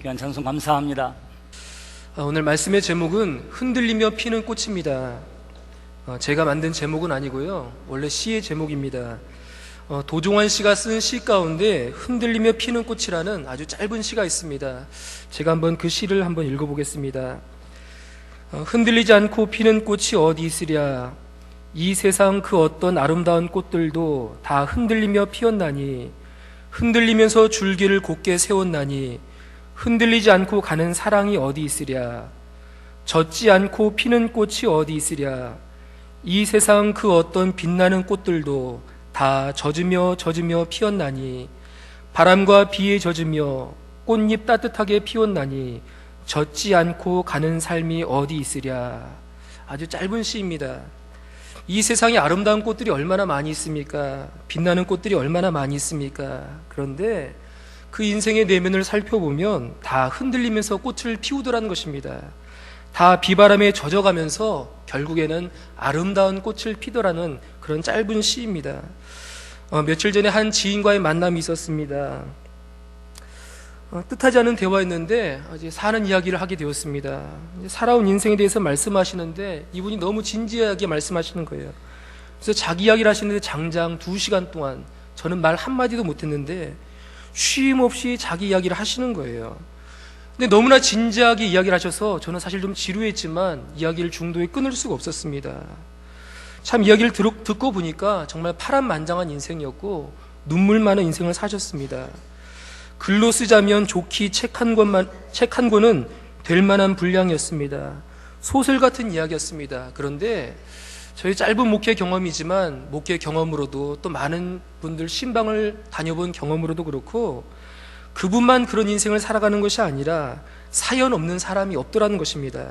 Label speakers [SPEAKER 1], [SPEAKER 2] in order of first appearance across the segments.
[SPEAKER 1] 귀한 찬송 감사합니다.
[SPEAKER 2] 오늘 말씀의 제목은 흔들리며 피는 꽃입니다. 제가 만든 제목은 아니고요, 원래 시의 제목입니다. 도종환 씨가 쓴 시 가운데 흔들리며 피는 꽃이라는 아주 짧은 시가 있습니다. 제가 한번 그 시를 한번 읽어보겠습니다. 흔들리지 않고 피는 꽃이 어디 있으랴. 이 세상 그 어떤 아름다운 꽃들도 다 흔들리며 피었나니, 흔들리면서 줄기를 곧게 세웠나니, 흔들리지 않고 가는 사랑이 어디 있으랴. 젖지 않고 피는 꽃이 어디 있으랴. 이 세상 그 어떤 빛나는 꽃들도 다 젖으며 피었나니, 바람과 비에 젖으며 꽃잎 따뜻하게 피웠나니, 젖지 않고 가는 삶이 어디 있으랴. 아주 짧은 시입니다. 이 세상에 아름다운 꽃들이 얼마나 많이 있습니까? 빛나는 꽃들이 얼마나 많이 있습니까? 그런데 그 인생의 내면을 살펴보면 다 흔들리면서 꽃을 피우더라는 것입니다. 다 비바람에 젖어가면서 결국에는 아름다운 꽃을 피더라는 그런 짧은 시입니다. 며칠 전에 한 지인과의 만남이 있었습니다. 뜻하지 않은 대화였는데 이제 사는 이야기를 하게 되었습니다. 살아온 인생에 대해서 말씀하시는데 이분이 너무 진지하게 말씀하시는 거예요. 그래서 자기 이야기를 하시는데 장장 2시간 동안 저는 말 한마디도 못했는데 쉼 없이 자기 이야기를 하시는 거예요. 근데 너무나 진지하게 이야기를 하셔서 저는 사실 좀 지루했지만 이야기를 중도에 끊을 수가 없었습니다. 참 이야기를 듣고 보니까 정말 파란만장한 인생이었고 눈물 많은 인생을 사셨습니다. 글로 쓰자면 좋기 책 한 권은 될 만한 분량이었습니다. 소설 같은 이야기였습니다. 그런데 저희 짧은 목회 경험이지만 목회 경험으로도 또 많은 분들 신방을 다녀본 경험으로도 그렇고 그분만 그런 인생을 살아가는 것이 아니라 사연 없는 사람이 없더라는 것입니다.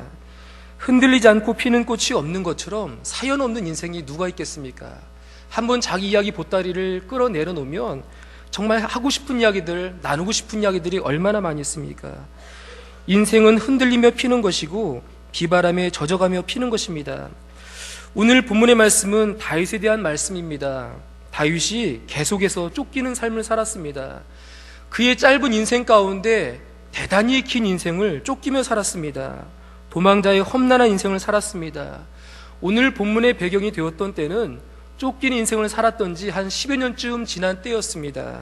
[SPEAKER 2] 흔들리지 않고 피는 꽃이 없는 것처럼 사연 없는 인생이 누가 있겠습니까? 한번 자기 이야기 보따리를 끌어내려 놓으면 정말 하고 싶은 이야기들, 나누고 싶은 이야기들이 얼마나 많이 있습니까? 인생은 흔들리며 피는 것이고 비바람에 젖어가며 피는 것입니다. 오늘 본문의 말씀은 다윗에 대한 말씀입니다. 다윗이 계속해서 쫓기는 삶을 살았습니다. 그의 짧은 인생 가운데 대단히 긴 인생을 쫓기며 살았습니다. 도망자의 험난한 인생을 살았습니다. 오늘 본문의 배경이 되었던 때는 쫓기는 인생을 살았던 지 한 10여 년쯤 지난 때였습니다.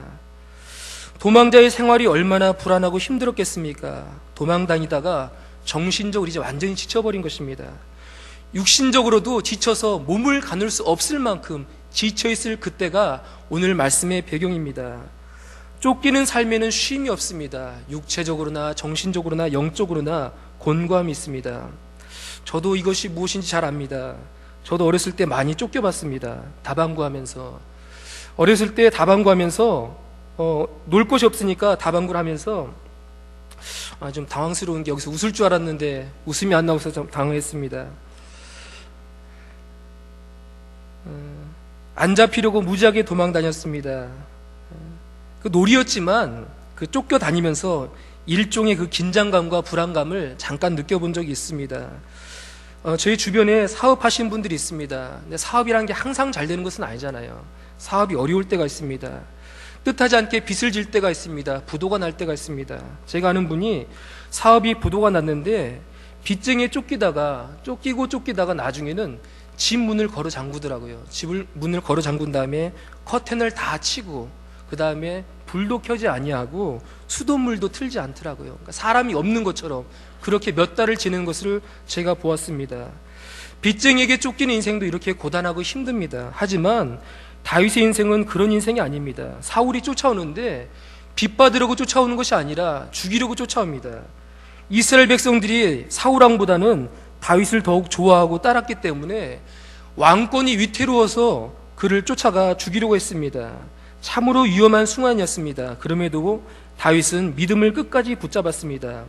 [SPEAKER 2] 도망자의 생활이 얼마나 불안하고 힘들었겠습니까? 도망 다니다가 정신적으로 이제 완전히 지쳐버린 것입니다. 육신적으로도 지쳐서 몸을 가눌 수 없을 만큼 지쳐있을 그때가 오늘 말씀의 배경입니다. 쫓기는 삶에는 쉼이 없습니다. 육체적으로나 정신적으로나 영적으로나 곤고함이 있습니다. 저도 이것이 무엇인지 잘 압니다. 저도 어렸을 때 많이 쫓겨봤습니다. 다방구 하면서. 어렸을 때 다방구 하면서 놀 곳이 없으니까 다방구를 하면서 좀 당황스러운 게 여기서 웃을 줄 알았는데 웃음이 안 나와서 좀 당황했습니다. 안 잡히려고 무지하게 도망 다녔습니다. 그 놀이였지만 그 쫓겨 다니면서 일종의 그 긴장감과 불안감을 잠깐 느껴본 적이 있습니다. 저희 주변에 사업하시는 분들이 있습니다. 근데 사업이라는 게 항상 잘 되는 것은 아니잖아요. 사업이 어려울 때가 있습니다. 뜻하지 않게 빚을 질 때가 있습니다. 부도가 날 때가 있습니다. 제가 아는 분이 사업이 부도가 났는데 빚쟁이에 쫓기다가 나중에는 집 문을 걸어 잠그더라고요. 집을 문을 걸어 잠근 다음에 커튼을 다 치고 그 다음에 불도 켜지 아니하고 수돗물도 틀지 않더라고요. 그러니까 사람이 없는 것처럼 그렇게 몇 달을 지내는 것을 제가 보았습니다. 빚쟁이에게 쫓기는 인생도 이렇게 고단하고 힘듭니다. 하지만 다윗의 인생은 그런 인생이 아닙니다. 사울이 쫓아오는데 빚 받으려고 쫓아오는 것이 아니라 죽이려고 쫓아옵니다. 이스라엘 백성들이 사울 왕보다는 다윗을 더욱 좋아하고 따랐기 때문에 왕권이 위태로워서 그를 쫓아가 죽이려고 했습니다. 참으로 위험한 순환이었습니다. 그럼에도 다윗은 믿음을 끝까지 붙잡았습니다.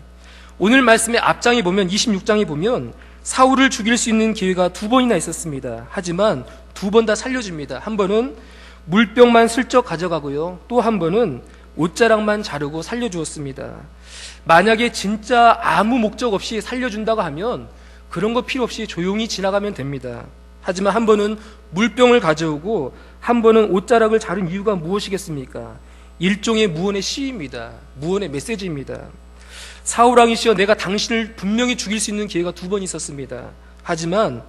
[SPEAKER 2] 오늘 말씀의 앞장에 보면 26장에 보면 사울을 죽일 수 있는 기회가 2번이나 있었습니다. 하지만 2번 다 살려줍니다. 한 번은 물병만 슬쩍 가져가고요. 또 한 번은 옷자락만 자르고 살려주었습니다. 만약에 진짜 아무 목적 없이 살려준다고 하면 그런 거 필요 없이 조용히 지나가면 됩니다. 하지만 한 번은 물병을 가져오고 한 번은 옷자락을 자른 이유가 무엇이겠습니까? 일종의 무언의 시입니다. 무언의 메시지입니다. 사울 왕이시여 내가 당신을 분명히 죽일 수 있는 기회가 2번 있었습니다. 하지만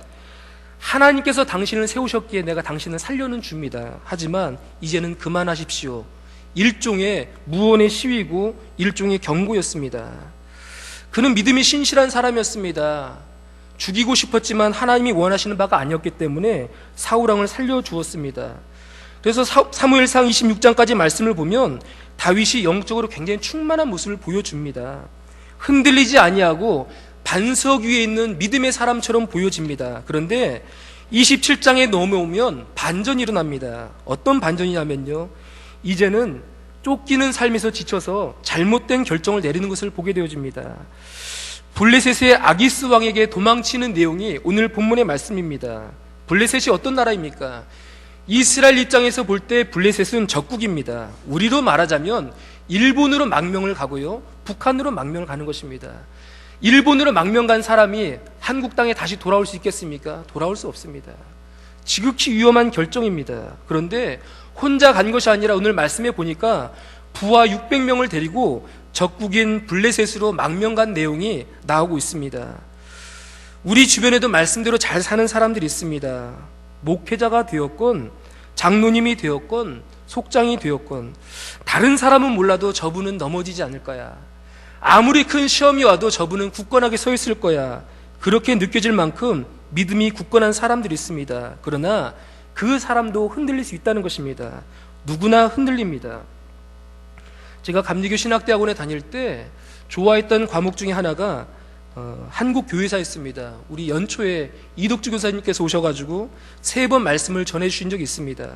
[SPEAKER 2] 하나님께서 당신을 세우셨기에 내가 당신을 살려는 줍니다. 하지만 이제는 그만하십시오. 일종의 무언의 시위고 일종의 경고였습니다. 그는 믿음이 신실한 사람이었습니다. 죽이고 싶었지만 하나님이 원하시는 바가 아니었기 때문에 사울 왕을 살려주었습니다. 그래서 사무엘상 26장까지 말씀을 보면 다윗이 영적으로 굉장히 충만한 모습을 보여줍니다. 흔들리지 아니하고 반석 위에 있는 믿음의 사람처럼 보여집니다. 그런데 27장에 넘어오면 반전이 일어납니다. 어떤 반전이냐면요, 이제는 쫓기는 삶에서 지쳐서 잘못된 결정을 내리는 것을 보게 되어집니다. 블레셋의 아기스 왕에게 도망치는 내용이 오늘 본문의 말씀입니다. 블레셋이 어떤 나라입니까? 이스라엘 입장에서 볼 때 블레셋은 적국입니다. 우리로 말하자면 일본으로 망명을 가고요, 북한으로 망명을 가는 것입니다. 일본으로 망명 간 사람이 한국 땅에 다시 돌아올 수 있겠습니까? 돌아올 수 없습니다. 지극히 위험한 결정입니다. 그런데 혼자 간 것이 아니라 오늘 말씀해 보니까 부하 600명을 데리고 적국인 블레셋으로 망명 간 내용이 나오고 있습니다. 우리 주변에도 말씀대로 잘 사는 사람들이 있습니다. 목회자가 되었건 장로님이 되었건 속장이 되었건 다른 사람은 몰라도 저분은 넘어지지 않을 거야. 아무리 큰 시험이 와도 저분은 굳건하게 서 있을 거야. 그렇게 느껴질 만큼 믿음이 굳건한 사람들이 있습니다. 그러나 그 사람도 흔들릴 수 있다는 것입니다. 누구나 흔들립니다. 제가 감리교 신학대학원에 다닐 때 좋아했던 과목 중에 하나가 한국 교회사였습니다. 우리 연초에 이덕주 교사님께서 오셔가지고 3번 말씀을 전해주신 적이 있습니다.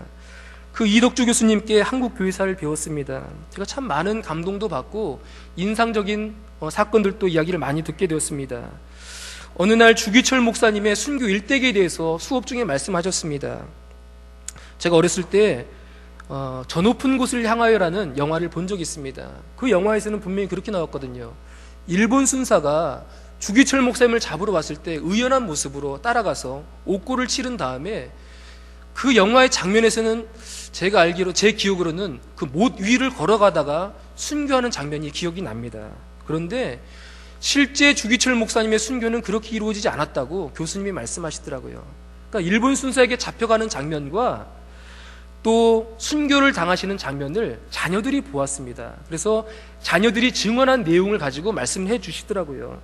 [SPEAKER 2] 그 이덕주 교수님께 한국 교회사를 배웠습니다. 제가 참 많은 감동도 받고 인상적인 사건들도 이야기를 많이 듣게 되었습니다. 어느 날 주기철 목사님의 순교 일대기에 대해서 수업 중에 말씀하셨습니다. 제가 어렸을 때 저 높은 곳을 향하여라는 영화를 본 적이 있습니다. 그 영화에서는 분명히 그렇게 나왔거든요. 일본 순사가 주기철 목사님을 잡으러 왔을 때 의연한 모습으로 따라가서 옥고를 치른 다음에 그 영화의 장면에서는 제가 알기로, 제 기억으로는 그 못 위를 걸어가다가 순교하는 장면이 기억이 납니다. 그런데 실제 주기철 목사님의 순교는 그렇게 이루어지지 않았다고 교수님이 말씀하시더라고요. 그러니까 일본 순사에게 잡혀가는 장면과 또 순교를 당하시는 장면을 자녀들이 보았습니다. 그래서 자녀들이 증언한 내용을 가지고 말씀을 해주시더라고요.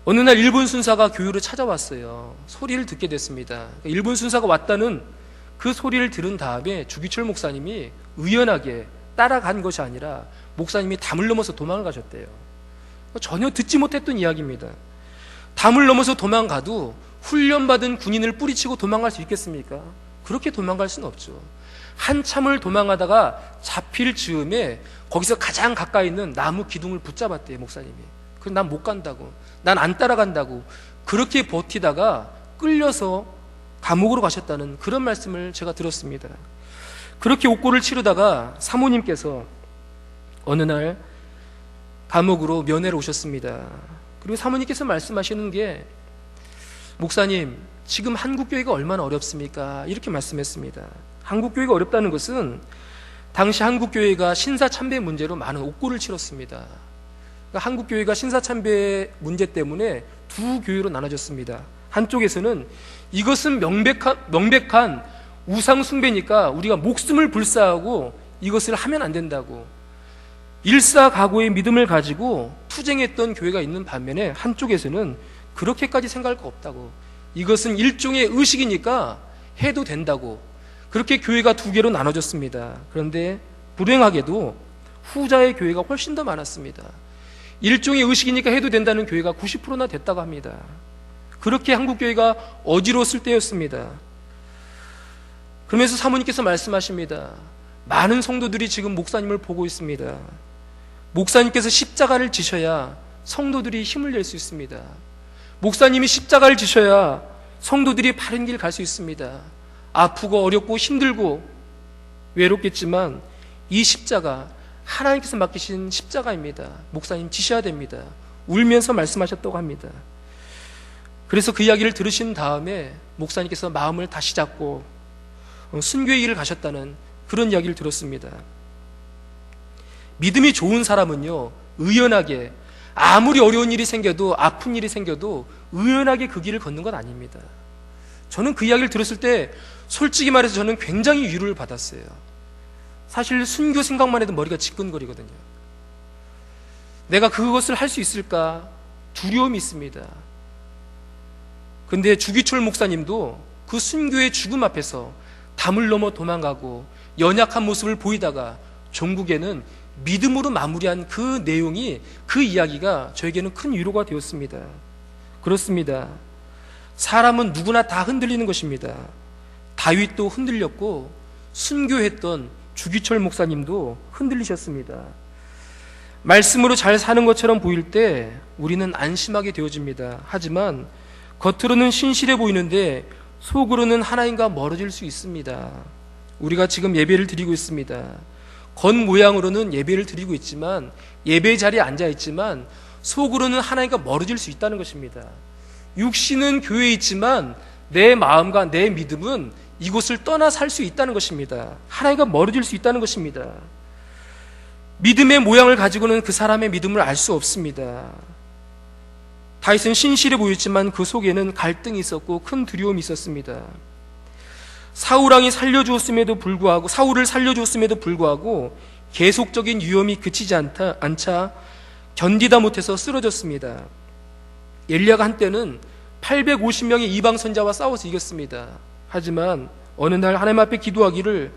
[SPEAKER 2] 어느 날 일본 순사가 교회로 찾아왔어요. 소리를 듣게 됐습니다. 일본 순사가 왔다는 그 소리를 들은 다음에 주기철 목사님이 의연하게 따라간 것이 아니라 목사님이 담을 넘어서 도망을 가셨대요. 전혀 듣지 못했던 이야기입니다. 담을 넘어서 도망가도 훈련받은 군인을 뿌리치고 도망갈 수 있겠습니까? 그렇게 도망갈 수는 없죠. 한참을 도망하다가 잡힐 즈음에 거기서 가장 가까이 있는 나무 기둥을 붙잡았대요, 목사님이. 그래서 난 못 간다고, 난 안 따라간다고 그렇게 버티다가 끌려서 감옥으로 가셨다는 그런 말씀을 제가 들었습니다. 그렇게 옥고를 치르다가 사모님께서 어느 날 감옥으로 면회를 오셨습니다. 그리고 사모님께서 말씀하시는 게, 목사님, 지금 한국교회가 얼마나 어렵습니까? 이렇게 말씀했습니다. 한국교회가 어렵다는 것은 당시 한국교회가 신사참배 문제로 많은 옥고를 치렀습니다. 그러니까 한국교회가 신사참배 문제 때문에 2교회로 나눠졌습니다. 한쪽에서는 이것은 명백한 우상숭배니까 우리가 목숨을 불사하고 이것을 하면 안 된다고 일사각오의 믿음을 가지고 투쟁했던 교회가 있는 반면에, 한쪽에서는 그렇게까지 생각할 거 없다고, 이것은 일종의 의식이니까 해도 된다고, 그렇게 교회가 2개로 나눠졌습니다. 그런데 불행하게도 후자의 교회가 훨씬 더 많았습니다. 일종의 의식이니까 해도 된다는 교회가 90%나 됐다고 합니다. 그렇게 한국교회가 어지러웠을 때였습니다. 그러면서 사모님께서 말씀하십니다. 많은 성도들이 지금 목사님을 보고 있습니다. 목사님께서 십자가를 지셔야 성도들이 힘을 낼 수 있습니다. 목사님이 십자가를 지셔야 성도들이 바른 길 갈 수 있습니다. 아프고 어렵고 힘들고 외롭겠지만 이 십자가 하나님께서 맡기신 십자가입니다. 목사님 지셔야 됩니다. 울면서 말씀하셨다고 합니다. 그래서 그 이야기를 들으신 다음에 목사님께서 마음을 다시 잡고 순교의 길을 가셨다는 그런 이야기를 들었습니다. 믿음이 좋은 사람은요, 의연하게 아무리 어려운 일이 생겨도, 아픈 일이 생겨도 의연하게 그 길을 걷는 건 아닙니다. 저는 그 이야기를 들었을 때 솔직히 말해서 저는 굉장히 위로를 받았어요. 사실 순교 생각만 해도 머리가 지끈거리거든요. 내가 그것을 할 수 있을까 두려움이 있습니다. 근데 주기철 목사님도 그 순교의 죽음 앞에서 담을 넘어 도망가고 연약한 모습을 보이다가 종국에는 믿음으로 마무리한 그 내용이, 그 이야기가 저에게는 큰 위로가 되었습니다. 그렇습니다. 사람은 누구나 다 흔들리는 것입니다. 다윗도 흔들렸고 순교했던 주기철 목사님도 흔들리셨습니다. 말씀으로 잘 사는 것처럼 보일 때 우리는 안심하게 되어집니다. 하지만 겉으로는 신실해 보이는데 속으로는 하나님과 멀어질 수 있습니다. 우리가 지금 예배를 드리고 있습니다. 겉모양으로는 예배를 드리고 있지만, 예배 자리에 앉아 있지만 속으로는 하나님과 멀어질 수 있다는 것입니다. 육신은 교회에 있지만 내 마음과 내 믿음은 이곳을 떠나 살 수 있다는 것입니다. 하나님과 멀어질 수 있다는 것입니다. 믿음의 모양을 가지고는 그 사람의 믿음을 알 수 없습니다. 다윗은 신실해 보였지만 그 속에는 갈등이 있었고 큰 두려움이 있었습니다. 사울을 살려주었음에도 불구하고 계속적인 위험이 그치지 않자 견디다 못해서 쓰러졌습니다. 엘리야가 한때는 850명의 이방 선자와 싸워서 이겼습니다. 하지만 어느 날 하나님 앞에 기도하기를,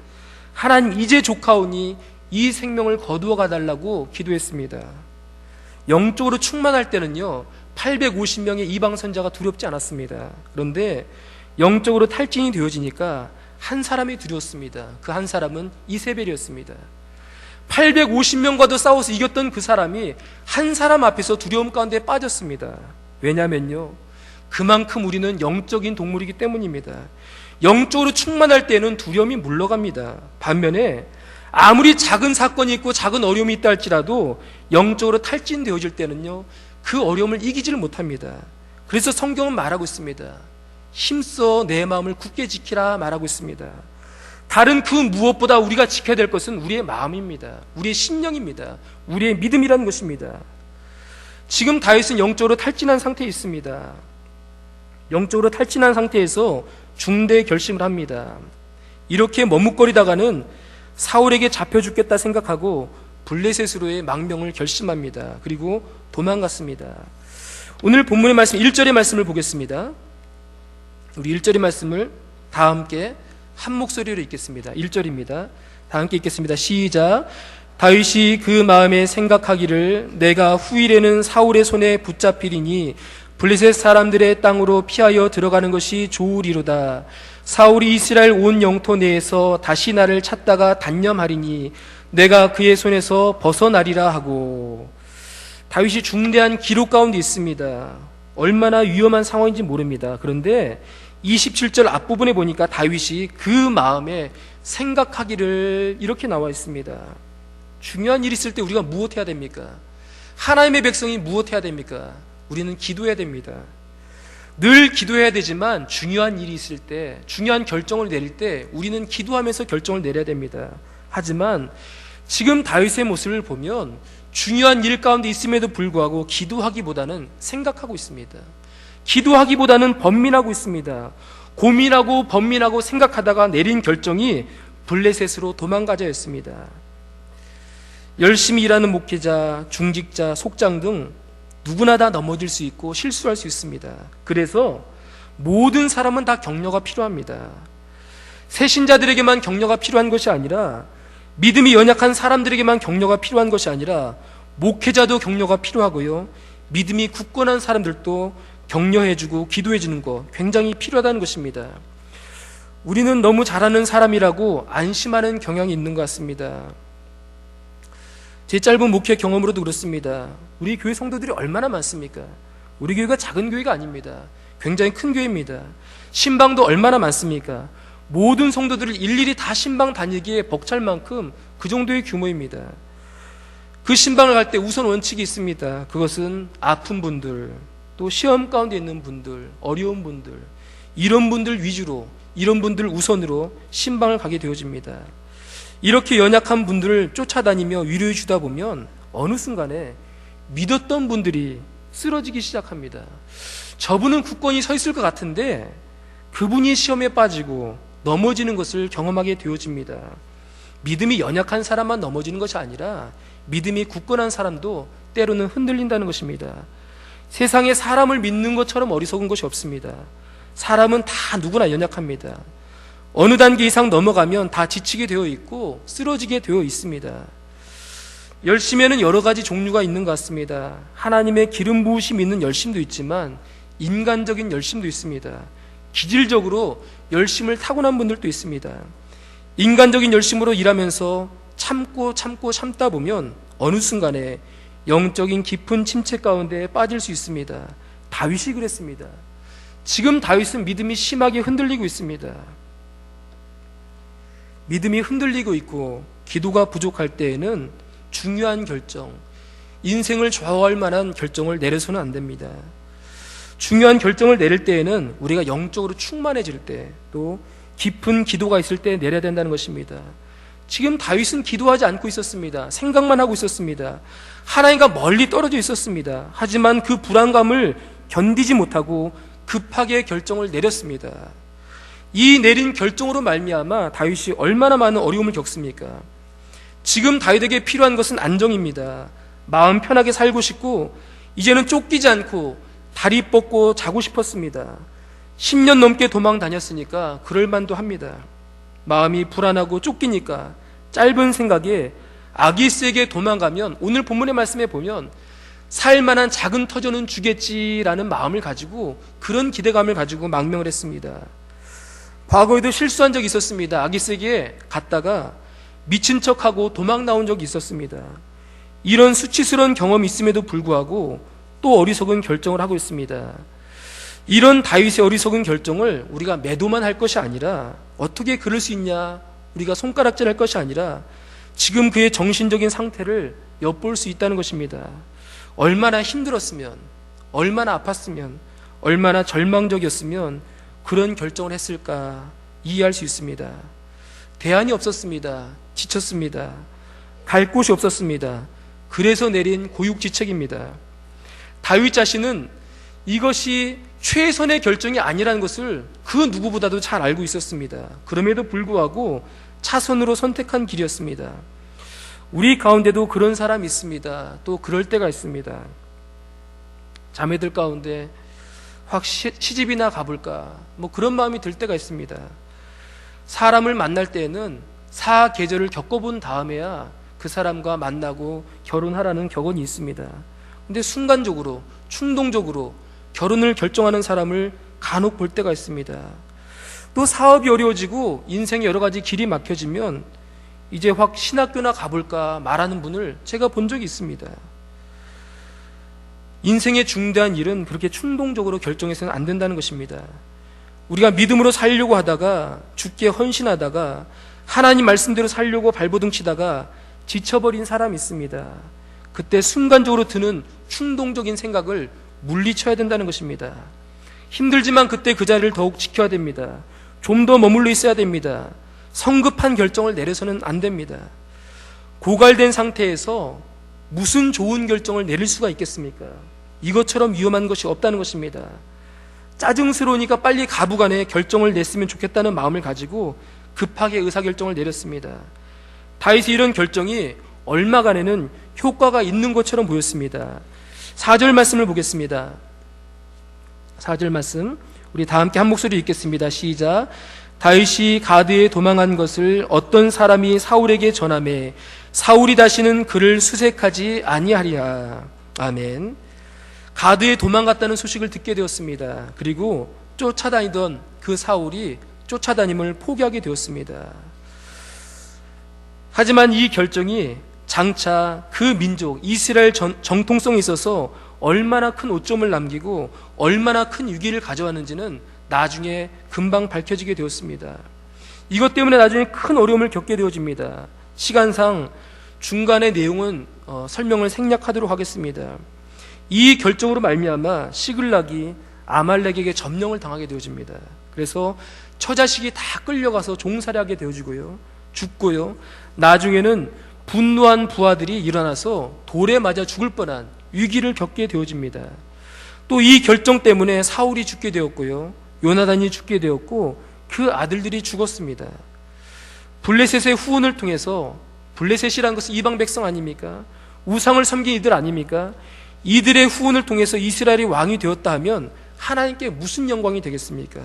[SPEAKER 2] 하나님 이제 조카오니 이 생명을 거두어 가달라고 기도했습니다. 영적으로 충만할 때는요 850명의 이방 선자가 두렵지 않았습니다. 그런데 영적으로 탈진이 되어지니까 한 사람이 두려웠습니다. 그 한 사람은 이세벨이었습니다. 850명과도 싸워서 이겼던 그 사람이 한 사람 앞에서 두려움 가운데 빠졌습니다. 왜냐면요, 그만큼 우리는 영적인 동물이기 때문입니다. 영적으로 충만할 때는 두려움이 물러갑니다. 반면에 아무리 작은 사건이 있고 작은 어려움이 있다 할지라도 영적으로 탈진되어질 때는요 그 어려움을 이기지를 못합니다. 그래서 성경은 말하고 있습니다. 힘써 내 마음을 굳게 지키라 말하고 있습니다. 다른 그 무엇보다 우리가 지켜야 될 것은 우리의 마음입니다. 우리의 심령입니다. 우리의 믿음이라는 것입니다. 지금 다윗은 영적으로 탈진한 상태에 있습니다. 영적으로 탈진한 상태에서 중대 결심을 합니다. 이렇게 머뭇거리다가는 사울에게 잡혀 죽겠다 생각하고 블레셋으로의 망명을 결심합니다. 그리고 도망갔습니다. 오늘 본문의 말씀 1절의 말씀을 보겠습니다. 우리 1절의 말씀을 다 함께 한 목소리로 읽겠습니다. 1절입니다. 다 함께 읽겠습니다. 시작. 다윗이 그 마음에 생각하기를 내가 후일에는 사울의 손에 붙잡히리니 블레셋 사람들의 땅으로 피하여 들어가는 것이 좋으리로다. 사울이 이스라엘 온 영토 내에서 다시 나를 찾다가 단념하리니 내가 그의 손에서 벗어나리라 하고. 다윗이 중대한 기록 가운데 있습니다. 얼마나 위험한 상황인지 모릅니다. 그런데 27절 앞부분에 보니까 다윗이 그 마음에 생각하기를 이렇게 나와 있습니다. 중요한 일이 있을 때 우리가 무엇해야 됩니까? 하나님의 백성이 무엇해야 됩니까? 우리는 기도해야 됩니다. 늘 기도해야 되지만 중요한 일이 있을 때, 중요한 결정을 내릴 때 우리는 기도하면서 결정을 내려야 됩니다. 하지만 지금 다윗의 모습을 보면 중요한 일 가운데 있음에도 불구하고 기도하기보다는 생각하고 있습니다. 기도하기보다는 번민하고 있습니다. 고민하고 번민하고 생각하다가 내린 결정이 블레셋으로 도망가자였습니다. 열심히 일하는 목회자, 중직자, 속장 등 누구나 다 넘어질 수 있고 실수할 수 있습니다. 그래서 모든 사람은 다 격려가 필요합니다. 새신자들에게만 격려가 필요한 것이 아니라, 믿음이 연약한 사람들에게만 격려가 필요한 것이 아니라 목회자도 격려가 필요하고요, 믿음이 굳건한 사람들도 격려해주고 기도해주는 것 굉장히 필요하다는 것입니다. 우리는 너무 잘하는 사람이라고 안심하는 경향이 있는 것 같습니다. 제 짧은 목회 경험으로도 그렇습니다. 우리 교회 성도들이 얼마나 많습니까? 우리 교회가 작은 교회가 아닙니다. 굉장히 큰 교회입니다. 신방도 얼마나 많습니까? 모든 성도들을 일일이 다 신방 다니기에 벅찰 만큼 그 정도의 규모입니다. 그 신방을 갈 때 우선 원칙이 있습니다. 그것은 아픈 분들, 또 시험 가운데 있는 분들, 어려운 분들, 이런 분들 위주로, 이런 분들 우선으로 신방을 가게 되어집니다. 이렇게 연약한 분들을 쫓아다니며 위로해 주다 보면 어느 순간에 믿었던 분들이 쓰러지기 시작합니다. 저분은 굳건히 서 있을 것 같은데 그분이 시험에 빠지고 넘어지는 것을 경험하게 되어집니다. 믿음이 연약한 사람만 넘어지는 것이 아니라 믿음이 굳건한 사람도 때로는 흔들린다는 것입니다. 세상에 사람을 믿는 것처럼 어리석은 것이 없습니다. 사람은 다 누구나 연약합니다. 어느 단계 이상 넘어가면 다 지치게 되어 있고 쓰러지게 되어 있습니다. 열심에는 여러 가지 종류가 있는 것 같습니다. 하나님의 기름 부으심이 있는 열심도 있지만 인간적인 열심도 있습니다. 기질적으로 열심을 타고난 분들도 있습니다. 인간적인 열심으로 일하면서 참다 보면 어느 순간에 영적인 깊은 침체 가운데 빠질 수 있습니다. 다윗이 그랬습니다. 지금 다윗은 믿음이 심하게 흔들리고 있습니다. 믿음이 흔들리고 있고 기도가 부족할 때에는 중요한 결정, 인생을 좌우할 만한 결정을 내려서는 안 됩니다. 중요한 결정을 내릴 때에는 우리가 영적으로 충만해질 때, 또 깊은 기도가 있을 때 내려야 된다는 것입니다. 지금 다윗은 기도하지 않고 있었습니다. 생각만 하고 있었습니다. 하나님과 멀리 떨어져 있었습니다. 하지만 그 불안감을 견디지 못하고 급하게 결정을 내렸습니다. 이 내린 결정으로 말미암아 다윗이 얼마나 많은 어려움을 겪습니까? 지금 다윗에게 필요한 것은 안정입니다. 마음 편하게 살고 싶고 이제는 쫓기지 않고 다리 뻗고 자고 싶었습니다. 10년 넘게 도망 다녔으니까 그럴 만도 합니다. 마음이 불안하고 쫓기니까 짧은 생각에 아기스에게 도망가면, 오늘 본문의 말씀에 보면 살만한 작은 터전은 주겠지라는 마음을 가지고, 그런 기대감을 가지고 망명을 했습니다. 과거에도 실수한 적이 있었습니다. 아기스에게 갔다가 미친 척하고 도망 나온 적이 있었습니다. 이런 수치스러운 경험이 있음에도 불구하고 또 어리석은 결정을 하고 있습니다. 이런 다윗의 어리석은 결정을 우리가 매도만 할 것이 아니라, 어떻게 그럴 수 있냐, 우리가 손가락질할 것이 아니라 지금 그의 정신적인 상태를 엿볼 수 있다는 것입니다. 얼마나 힘들었으면, 얼마나 아팠으면, 얼마나 절망적이었으면 그런 결정을 했을까 이해할 수 있습니다. 대안이 없었습니다. 지쳤습니다. 갈 곳이 없었습니다. 그래서 내린 고육지책입니다. 다윗 자신은 이것이 최선의 결정이 아니라는 것을 그 누구보다도 잘 알고 있었습니다. 그럼에도 불구하고 차선으로 선택한 길이었습니다. 우리 가운데도 그런 사람이 있습니다. 또 그럴 때가 있습니다. 자매들 가운데 확 시집이나 가볼까, 그런 마음이 들 때가 있습니다. 사람을 만날 때에는 사계절을 겪어본 다음에야 그 사람과 만나고 결혼하라는 격언이 있습니다. 근데 순간적으로, 충동적으로 결혼을 결정하는 사람을 간혹 볼 때가 있습니다. 또 사업이 어려워지고 인생에 여러 가지 길이 막혀지면 이제 확 신학교나 가볼까 말하는 분을 제가 본 적이 있습니다. 인생의 중대한 일은 그렇게 충동적으로 결정해서는 안 된다는 것입니다. 우리가 믿음으로 살려고 하다가, 죽게 헌신하다가, 하나님 말씀대로 살려고 발버둥 치다가 지쳐버린 사람이 있습니다. 그때 순간적으로 드는 충동적인 생각을 물리쳐야 된다는 것입니다. 힘들지만 그때 그 자리를 더욱 지켜야 됩니다. 좀 더 머물러 있어야 됩니다. 성급한 결정을 내려서는 안 됩니다. 고갈된 상태에서 무슨 좋은 결정을 내릴 수가 있겠습니까? 이것처럼 위험한 것이 없다는 것입니다. 짜증스러우니까 빨리 가부간에 결정을 냈으면 좋겠다는 마음을 가지고 급하게 의사결정을 내렸습니다. 다윗의 이런 결정이 얼마간에는 효과가 있는 것처럼 보였습니다. 4절 말씀을 보겠습니다. 4절 말씀 우리 다 함께 한 목소리 읽겠습니다. 시작. 다윗이 가드에 도망한 것을 어떤 사람이 사울에게 전하매 사울이 다시는 그를 수색하지 아니하리라. 아멘. 가드에 도망갔다는 소식을 듣게 되었습니다. 그리고 쫓아다니던 그 사울이 쫓아다님을 포기하게 되었습니다. 하지만 이 결정이 장차 그 민족 이스라엘 정통성에 있어서 얼마나 큰 오점을 남기고 얼마나 큰 위기를 가져왔는지는 나중에 금방 밝혀지게 되었습니다. 이것 때문에 나중에 큰 어려움을 겪게 되어집니다. 시간상 중간의 내용은 설명을 생략하도록 하겠습니다. 이 결정으로 말미암아 시글락이 아말렉에게 점령을 당하게 되어집니다. 그래서 처자식이 다 끌려가서 종살이하게 되어지고요, 죽고요, 나중에는 분노한 부하들이 일어나서 돌에 맞아 죽을 뻔한 위기를 겪게 되어집니다. 또 이 결정 때문에 사울이 죽게 되었고요, 요나단이 죽게 되었고 그 아들들이 죽었습니다. 블레셋의 후원을 통해서, 블레셋이란 것은 이방 백성 아닙니까? 우상을 섬긴 이들 아닙니까? 이들의 후원을 통해서 이스라엘이 왕이 되었다 하면 하나님께 무슨 영광이 되겠습니까?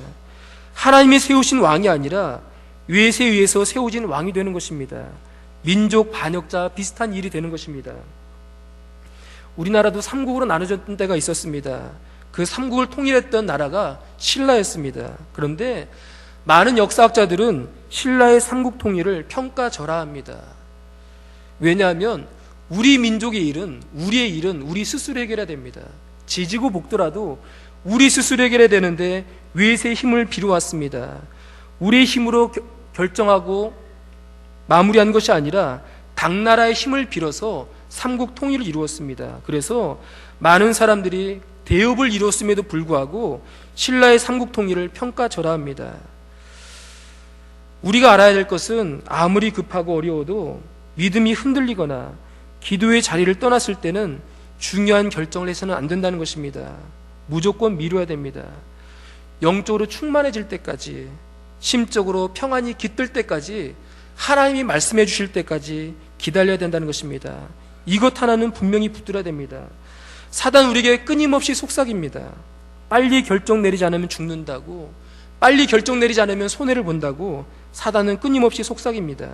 [SPEAKER 2] 하나님이 세우신 왕이 아니라 외세에 의해서 세워진 왕이 되는 것입니다. 민족 반역자 비슷한 일이 되는 것입니다. 우리나라도 삼국으로 나눠졌던 때가 있었습니다. 그 삼국을 통일했던 나라가 신라였습니다. 그런데 많은 역사학자들은 신라의 삼국 통일을 평가절하합니다. 왜냐하면 우리 민족의 일은, 우리의 일은 우리 스스로 해결해야 됩니다. 지지고 볶더라도 우리 스스로 해결해야 되는데 외세의 힘을 빌어왔습니다. 우리의 힘으로 결정하고 마무리한 것이 아니라 당나라의 힘을 빌어서 삼국 통일을 이루었습니다. 그래서 많은 사람들이 대업을 이뤘음에도 불구하고 신라의 삼국 통일을 평가절하합니다. 우리가 알아야 될 것은 아무리 급하고 어려워도 믿음이 흔들리거나 기도의 자리를 떠났을 때는 중요한 결정을 해서는 안 된다는 것입니다. 무조건 미뤄야 됩니다. 영적으로 충만해질 때까지, 심적으로 평안이 깃들 때까지, 하나님이 말씀해 주실 때까지 기다려야 된다는 것입니다. 이것 하나는 분명히 붙들어야 됩니다. 사단 우리에게 끊임없이 속삭입니다. 빨리 결정 내리지 않으면 죽는다고, 빨리 결정 내리지 않으면 손해를 본다고 사단은 끊임없이 속삭입니다.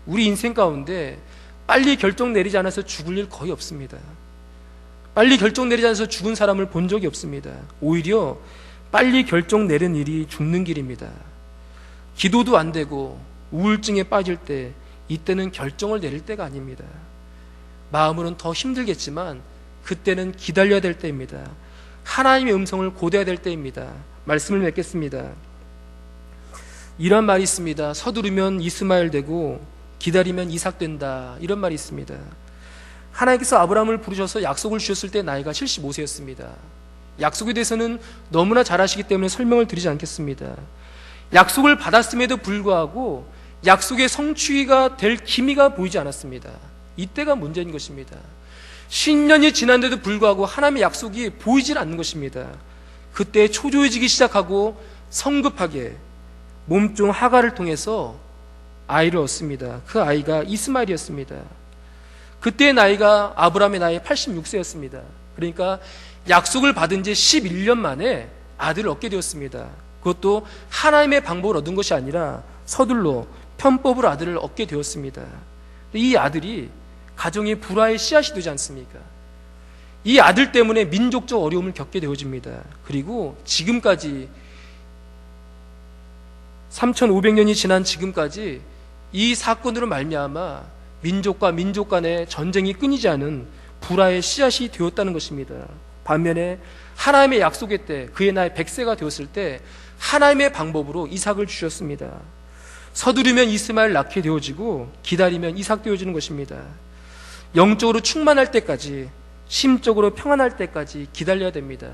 [SPEAKER 2] 우리 인생 가운데 빨리 결정 내리지 않아서 죽을 일 거의 없습니다. 빨리 결정 내리지 않아서 죽은 사람을 본 적이 없습니다. 오히려 빨리 결정 내린 일이 죽는 길입니다. 기도도 안 되고 우울증에 빠질 때, 이때는 결정을 내릴 때가 아닙니다. 마음으로는 더 힘들겠지만 그때는 기다려야 될 때입니다. 하나님의 음성을 고대해야 될 때입니다. 말씀을 맺겠습니다. 이런 말이 있습니다. 서두르면 이스마엘 되고 기다리면 이삭 된다, 이런 말이 있습니다. 하나님께서 아브라함을 부르셔서 약속을 주셨을 때 나이가 75세였습니다. 약속에 대해서는 너무나 잘 아시기 때문에 설명을 드리지 않겠습니다. 약속을 받았음에도 불구하고 약속의 성취가 될 기미가 보이지 않았습니다. 이때가 문제인 것입니다. 10년이 지난데도 불구하고 하나님의 약속이 보이질 않는 것입니다. 그때 초조해지기 시작하고 성급하게 몸종 하가를 통해서 아이를 얻습니다. 그 아이가 이스마엘이었습니다. 그때의 나이가 아브라함의 나이 86세였습니다. 그러니까 약속을 받은 지 11년 만에 아들을 얻게 되었습니다. 그것도 하나님의 방법을 얻은 것이 아니라 서둘러 편법으로 아들을 얻게 되었습니다. 이 아들이 가정의 불화의 씨앗이 되지 않습니까? 이 아들 때문에 민족적 어려움을 겪게 되어집니다. 그리고 지금까지 3500년이 지난 지금까지 이 사건으로 말미암아 민족과 민족 간의 전쟁이 끊이지 않은 불화의 씨앗이 되었다는 것입니다. 반면에 하나님의 약속의 때, 그의 나이 100세가 되었을 때 하나님의 방법으로 이삭을 주셨습니다. 서두르면 이스마엘 낳게 되어지고 기다리면 이삭 되어지는 것입니다. 영적으로 충만할 때까지, 심적으로 평안할 때까지 기다려야 됩니다.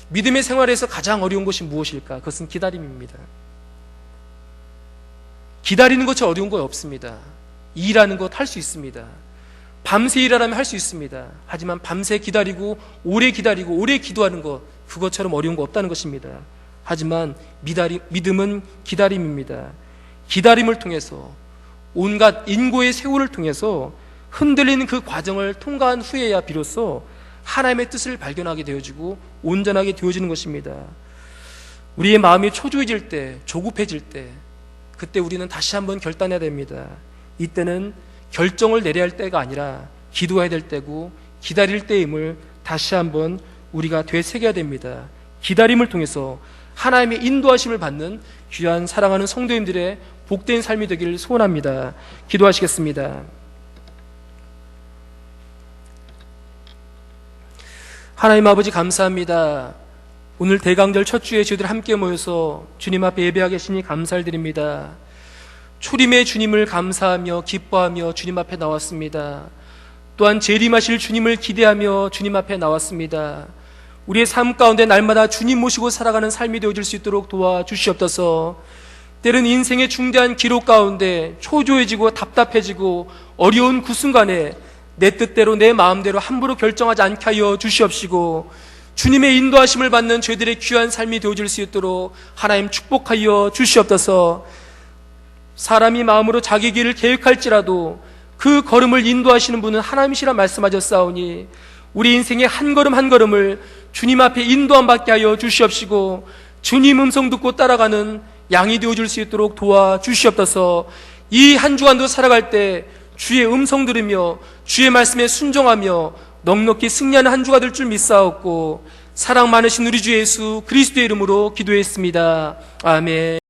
[SPEAKER 2] 믿음의 생활에서 가장 어려운 것이 무엇일까? 그것은 기다림입니다. 기다리는 것이 어려운 거 없습니다. 일하는 것 할 수 있습니다. 밤새 일하라면 할 수 있습니다. 하지만 밤새 기다리고 오래 기도하는 것, 그것처럼 어려운 거 없다는 것입니다. 하지만 믿음은 기다림입니다. 기다림을 통해서, 온갖 인고의 세월을 통해서 흔들리는 그 과정을 통과한 후에야 비로소 하나님의 뜻을 발견하게 되어지고 온전하게 되어지는 것입니다. 우리의 마음이 초조해질 때, 조급해질 때, 그때 우리는 다시 한번 결단해야 됩니다. 이때는 결정을 내려야 할 때가 아니라 기도해야 될 때고 기다릴 때임을 다시 한번 우리가 되새겨야 됩니다. 기다림을 통해서 하나님의 인도하심을 받는 귀한 사랑하는 성도님들의 복된 삶이 되기를 소원합니다. 기도하시겠습니다. 하나님 아버지 감사합니다. 오늘 대강절 첫 주에 저희들 함께 모여서 주님 앞에 예배하게 계시니 감사를 드립니다. 초림의 주님을 감사하며 기뻐하며 주님 앞에 나왔습니다. 또한 재림하실 주님을 기대하며 주님 앞에 나왔습니다. 우리의 삶 가운데 날마다 주님 모시고 살아가는 삶이 되어질 수 있도록 도와주시옵소서. 때론 인생의 중대한 기록 가운데 초조해지고 답답해지고 어려운 그 순간에 내 뜻대로 내 마음대로 함부로 결정하지 않게 하여 주시옵시고 주님의 인도하심을 받는 저희들의 귀한 삶이 되어질 수 있도록 하나님 축복하여 주시옵소서. 사람이 마음으로 자기 길을 계획할지라도 그 걸음을 인도하시는 분은 하나님이시라 말씀하셨사오니 우리 인생의 한 걸음 한 걸음을 주님 앞에 인도함 받게 하여 주시옵시고 주님 음성 듣고 따라가는 양이 되어줄 수 있도록 도와주시옵소서. 이 한 주간도 살아갈 때 주의 음성 들으며 주의 말씀에 순종하며 넉넉히 승리하는 한 주가 될 줄 믿사옵고 사랑 많으신 우리 주 예수 그리스도의 이름으로 기도했습니다. 아멘.